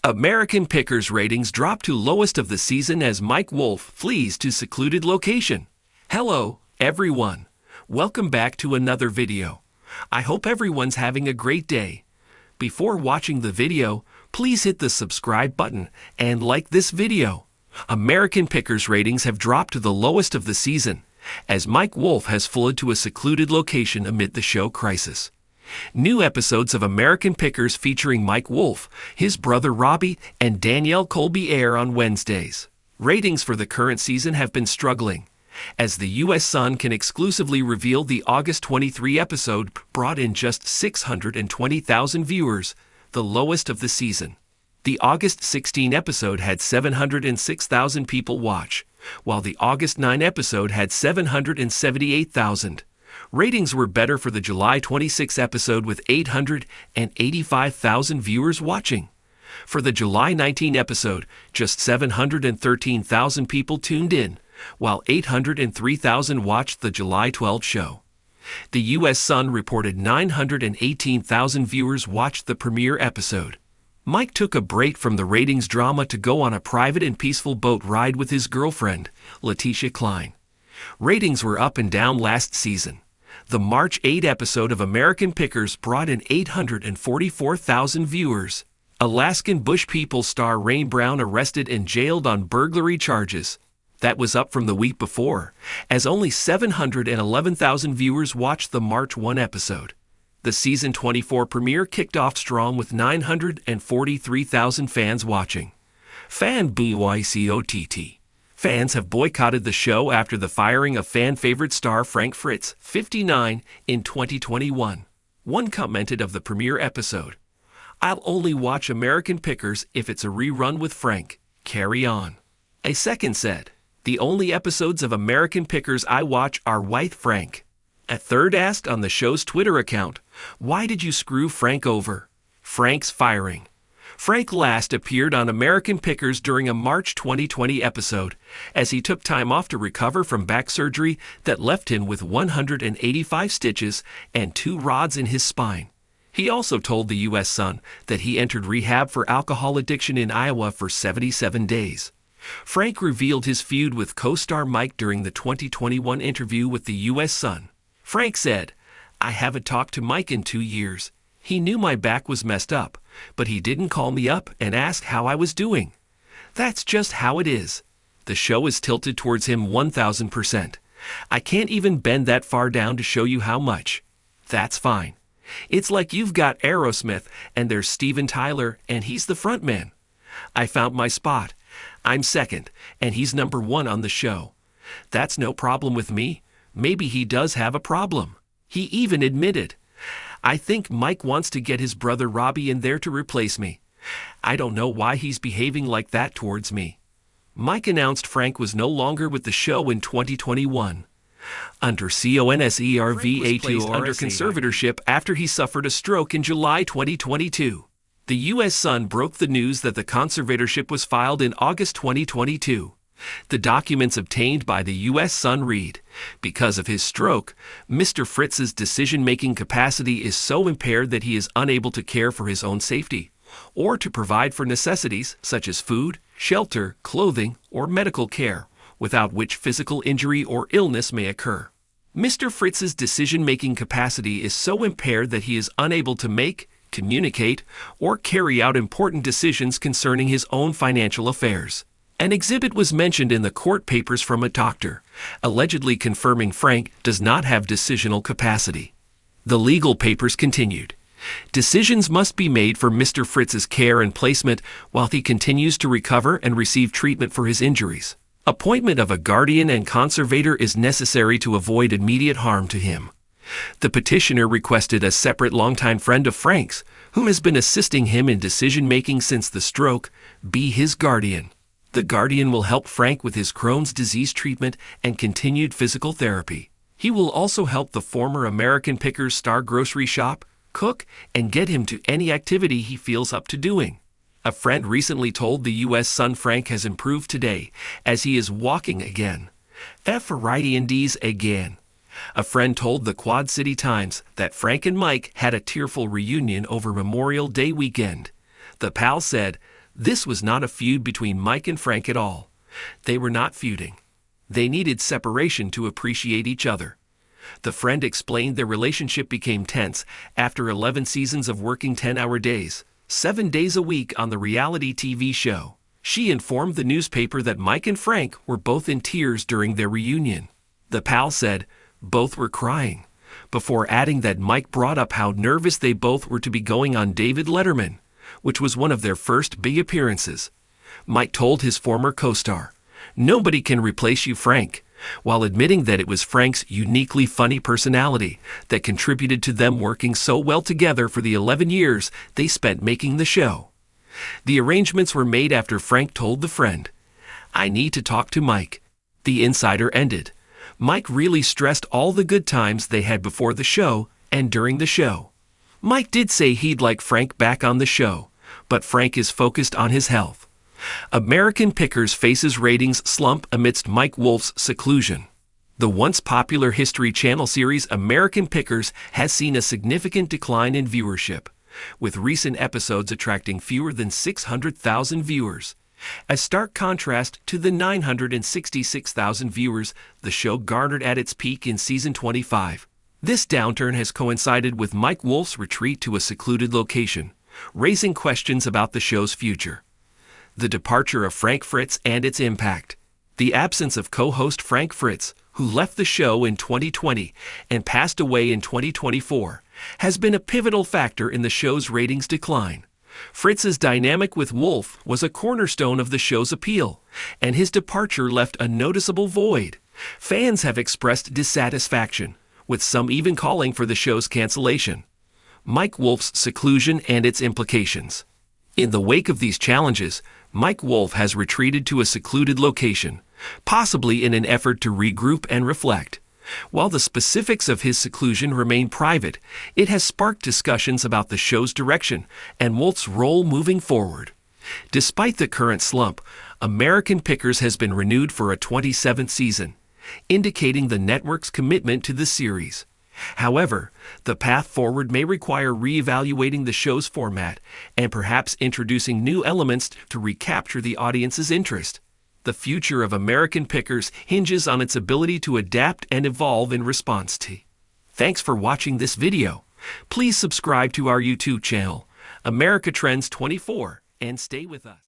American Pickers ratings drop to lowest of the season as Mike Wolfe flees to secluded location. Hello, everyone. Welcome back to another video. I hope everyone's having a great day. Before watching the video, please hit the subscribe button and like this video. American Pickers ratings have dropped to the lowest of the season as Mike Wolfe has fled to a secluded location amid the show crisis. New episodes of American Pickers featuring Mike Wolfe, his brother Robbie, and Danielle Colby air on Wednesdays. Ratings for the current season have been struggling, as the U.S. Sun can exclusively reveal the August 23 episode brought in just 620,000 viewers, the lowest of the season. The August 16 episode had 706,000 people watch, while the August 9 episode had 778,000. Ratings were better for the July 26 episode with 885,000 viewers watching. For the July 19 episode, just 713,000 people tuned in, while 803,000 watched the July 12 show. The U.S. Sun reported 918,000 viewers watched the premiere episode. Mike took a break from the ratings drama to go on a private and peaceful boat ride with his girlfriend, Letitia Klein. Ratings were up and down last season. The March 8 episode of American Pickers brought in 844,000 viewers. Alaskan Bush People star Rain Brown arrested and jailed on burglary charges. That was up from the week before, as only 711,000 viewers watched the March 1 episode. The season 24 premiere kicked off strong with 943,000 fans watching. Fan BYCOTT. Fans have boycotted the show after the firing of fan-favorite star Frank Fritz, 59, in 2021. One commented of the premiere episode, "I'll only watch American Pickers if it's a rerun with Frank. Carry on." A second said, "The only episodes of American Pickers I watch are White Frank." A third asked on the show's Twitter account, "Why did you screw Frank over?" Frank's firing. Frank last appeared on American Pickers during a March 2020 episode, as he took time off to recover from back surgery that left him with 185 stitches and 2 rods in his spine. He also told the U.S. Sun that he entered rehab for alcohol addiction in Iowa for 77 days. Frank revealed his feud with co-star Mike during the 2021 interview with the U.S. Sun. Frank said, "I haven't talked to Mike in 2 years. He knew my back was messed up, but he didn't call me up and ask how I was doing. That's just how it is." The show is tilted towards him 1,000%. "I can't even bend that far down to show you how much. That's fine. It's like you've got Aerosmith and there's Steven Tyler and he's the frontman. I found my spot. I'm second and he's number 1 on the show. That's no problem with me. Maybe he does have a problem." He even admitted, "I think Mike wants to get his brother Robbie in there to replace me. I don't know why he's behaving like that towards me." Mike announced Frank was no longer with the show in 2021. Under CONSERVA2 under conservatorship after he suffered a stroke in July 2022. The U.S. Sun broke the news that the conservatorship was filed in August 2022. The documents obtained by the U.S. Sun read, "Because of his stroke, Mr. Fritz's decision-making capacity is so impaired that he is unable to care for his own safety, or to provide for necessities such as food, shelter, clothing, or medical care, without which physical injury or illness may occur. Mr. Fritz's decision-making capacity is so impaired that he is unable to make, communicate, or carry out important decisions concerning his own financial affairs." An exhibit was mentioned in the court papers from a doctor, allegedly confirming Frank does not have decisional capacity. The legal papers continued. "Decisions must be made for Mr. Fritz's care and placement while he continues to recover and receive treatment for his injuries. Appointment of a guardian and conservator is necessary to avoid immediate harm to him." The petitioner requested a separate longtime friend of Frank's, whom has been assisting him in decision-making since the stroke, be his guardian. The guardian will help Frank with his Crohn's disease treatment and continued physical therapy. He will also help the former American Pickers star grocery shop, cook, and get him to any activity he feels up to doing. A friend recently told the U.S. Sun Frank has improved today, as he is walking again. F-R-I-E-N-D's again. A friend told the Quad City Times that Frank and Mike had a tearful reunion over Memorial Day weekend. The pal said, This was not a feud between Mike and Frank at all. They were not feuding. They needed separation to appreciate each other. The friend explained their relationship became tense after 11 seasons of working 10-hour days, 7 days a week on the reality TV show. She informed the newspaper that Mike and Frank were both in tears during their reunion. The pal said both were crying, before adding that Mike brought up how nervous they both were to be going on David Letterman, which was one of their first big appearances. Mike told his former co-star, "Nobody can replace you, Frank," while admitting that it was Frank's uniquely funny personality that contributed to them working so well together for the 11 years they spent making the show. The arrangements were made after Frank told the friend, "I need to talk to Mike." The insider ended. Mike really stressed all the good times they had before the show and during the show. Mike did say he'd like Frank back on the show, but Frank is focused on his health. American Pickers faces ratings slump amidst Mike Wolfe's seclusion. The once popular History Channel series American Pickers has seen a significant decline in viewership, with recent episodes attracting fewer than 600,000 viewers. A stark contrast to the 966,000 viewers the show garnered at its peak in season 25. This downturn has coincided with Mike Wolfe's retreat to a secluded location, raising questions about the show's future. The departure of Frank Fritz and its impact. The absence of co-host Frank Fritz, who left the show in 2020 and passed away in 2024, has been a pivotal factor in the show's ratings decline. Fritz's dynamic with Wolfe was a cornerstone of the show's appeal, and his departure left a noticeable void. Fans have expressed dissatisfaction, with some even calling for the show's cancellation. Mike Wolfe's seclusion and its implications. In the wake of these challenges, Mike Wolfe has retreated to a secluded location, possibly in an effort to regroup and reflect. While the specifics of his seclusion remain private, it has sparked discussions about the show's direction and Wolfe's role moving forward. Despite the current slump, American Pickers has been renewed for a 27th season, indicating the network's commitment to the series. However, the path forward may require reevaluating the show's format and perhaps introducing new elements to recapture the audience's interest. The future of American Pickers hinges on its ability to adapt and evolve in response to. Thanks for watching this video. Please subscribe to our YouTube channel, America Trends 24, and stay with us.